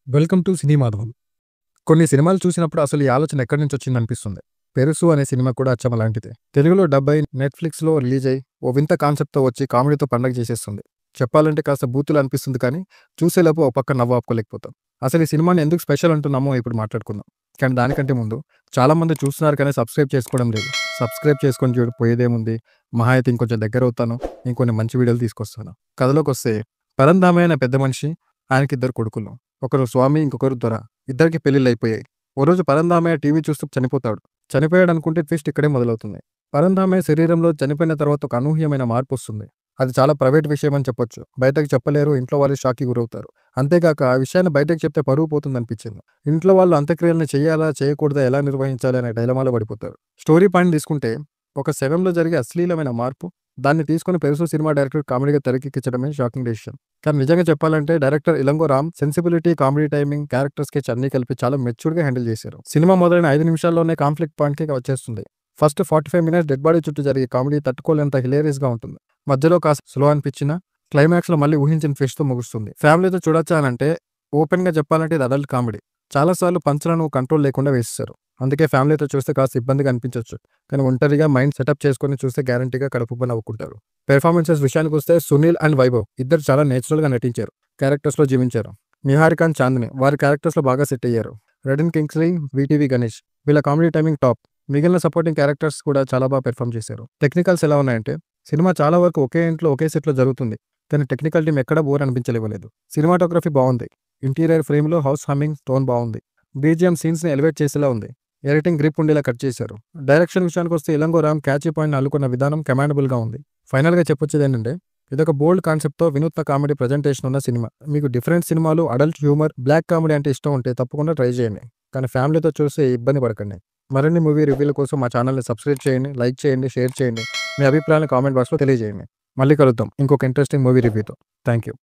Welcome to సినీ మాధవం. కొన్ని సినిమాలు చూసినప్పుడు అసలు ఈ ఆలోచన ఎక్కడి నుంచి వచ్చిందనిపిస్తుంది. 'పెరుసు' అనే సినిమా కూడా అచ్చం అలాంటిదే. తెలుగులో డబ్ అయి నెట్‌ఫ్లిక్స్‌లో రిలీజ్ అయ్యి ఓ వింత కాన్సెప్ట్‌తో వచ్చి కామెడీతో పండగ చేసేస్తుంది. చెప్పాలంటే కాస్త బూతులు అనిపిస్తుంది కానీ చూసేలోపు ఓ పక్క నవ్వు ఆపుకోలేకపోతాం. అసలు ఈ సినిమాని ఎందుకు స్పెషల్ అంటున్నామో ఇప్పుడు మాట్లాడుకుందాం. కానీ దానికంటే ముందు చాలామంది చూస్తున్నారు కానీ సబ్స్క్రైబ్ చేసుకోవడం లేదు. సబ్స్క్రైబ్ చేసుకొని చూడు పోయేదేముంది. మహా అయితే ఇంకొంచెం దగ్గరవుతాను. ఇంకొన్ని మంచి వీడియోలు తీసుకొస్తాను. కథలోకొస్తే పరంధామయ్య అనే పెద్ద మనిషి, ఆయనకిద్దరు కొడుకులు. ఒకరు స్వామి, ఇంకొకరు దొర. ఇద్దరికి పెళ్లిళ్ళైపోయాయి. ఓ రోజు పరంధామయ్య టీవీ చూస్తూ చనిపోతాడు. చనిపోయాడనుకుంటే ట్విస్ట్ ఇక్కడే మొదలవుతుంది. పరంధామయ్య శరీరంలో చనిపోయిన తర్వాత ఒక అనూహ్యమైన మార్పొస్తుంది. అది చాలా ప్రైవేట్ విషయం అని చెప్పొచ్చు. బయటకు చెప్పలేరు. ఇంట్లో వాళ్ళు షాక్‌కి గురవుతారు. అంతేగాక ఆ విషయాన్ని బయటకు చెప్తే పరువు పోతుందనిపించింది. ఇంట్లో వాళ్ళు అంత్యక్రియలను చేయాలా, చేయకూడదా, ఎలా నిర్వహించాలి అనే డైలమాలో పడిపోతారు. స్టోరీ పాయింట్ తీసుకుంటే ఒక శవంలో జరిగే అశ్లీలమైన మార్పు, దాన్ని తీసుకొని 'పెరుసు' సినిమా డైరెక్టర్ కామెడీగా తెరకెక్కించడమే షాకింగ్ డెసిషన్. కానీ నిజంగా చెప్పాలంటే director Elango Ram sensibility, comedy timing, character sketch అన్నీ కలిపి చాలా మెచ్యూర్డ్‌గా హ్యాండిల్ చేశారు. సినిమా మొదలైన 5 నిమిషాల్లోనే కాన్ఫ్లిక్ట్ పాయింట్‌కి వచ్చేస్తుంది. ఫస్ట్ 45 మినిట్స్ డెడ్ బాడీ చుట్టూ జరిగే కామెడీ తట్టుకోలేనంత హిలేరియస్‌గా ఉంటుంది. మధ్యలో కాస్త స్లో అనిపించినా క్లైమాక్స్‌లో మళ్ళీ ఊహించిన ట్విస్ట్‌తో ముగుస్తుంది. ఫ్యామిలీతో చూడొచ్చా అనంటే ఓపెన్‌గా చెప్పాలంటే ఇది అడల్ట్ కామెడీ. చాలా సార్లు పంచ్‌లను కంట్రోల్ లేకుండా వేసేశారు. అందుకే ఫ్యామిలీతో చూస్తే కాస్త ఇబ్బందిగా అనిపించొచ్చు. కానీ ఒంటరిగా మైండ్ సెటప్ చేసుకొని చూస్తే గ్యారంటీగా కడుపుబ్బా నవ్వుకుంటారు. పెర్ఫార్మెన్సెస్ విషయానికొస్తే సునీల్ అండ్ వైభవ్ ఇద్దరు చాలా నేచురల్‌గా నటించారు. క్యారెక్టర్స్‌లో జీవించారు. నిహారిక అండ్ చాందిని వారి క్యారెక్టర్స్‌లో బాగా సెట్ అయ్యారు. రెడెన్ కింగ్స్లీ, వీటీవీ గణేష్ వీళ్ళ కామెడీ టైమింగ్ టాప్. మిగిలిన సపోర్టింగ్ క్యారెక్టర్స్ కూడా చాలా బాగా పెర్ఫార్మ్ చేశారు. టెక్నికల్స్ ఎలా ఉన్నాయంటే సినిమా చాలా వరకు ఒకే ఇంట్లో ఒకే సెట్‌లో జరుగుతుంది. కానీ టెక్నికల్ టీమ్ ఎక్కడా బోర్ అనిపించనివ్వలేదు. సినిమాటోగ్రఫీ బాగుంది. ఇంటీరియర్ ఫ్రేమ్‌లో హౌస్ హమ్మింగ్ టోన్ బాగుంది. బీజీఎం సీన్స్‌ని ఎలివేట్ చేసేలా ఉంది. ఎడిటింగ్ గ్రిప్ ఉండేలా కట్ చేశారు. డైరెక్షన్ విషయానికొస్తే ఇలంగో రామ్ క్యాచీ పాయింట్‌ని అల్లుకున్న విధానం కమాండబుల్‌గా ఉంది. ఫైనల్‌గా చెప్పొచ్చేది ఏంటంటే ఇదొక బోల్డ్ కాన్సెప్ట్‌తో వినూత్న కామెడీ ప్రజెంటేషన్ ఉన్న సినిమా. మీకు డిఫరెంట్ సినిమాలు, అడల్ట్ హ్యూమర్, బ్లాక్ కామెడీ అంటే ఇష్టం ఉంటే తప్పకుండా ట్రై చేయండి. కానీ ఫ్యామిలీతో చూస్తే ఇబ్బంది పడకండి. మరిన్ని మూవీ రివ్యూల కోసం మా ఛానల్‌ని సబ్స్క్రైబ్ చేయండి, లైక్ చేయండి, షేర్ చేయండి. మీ అభిప్రాయాలను కామెంట్ బాక్స్‌లో తెలియజేయండి. మళ్ళీ కలుద్దాం ఇంకొక ఇంట్రెస్టింగ్ మూవీ రివ్యూతో. Thank you.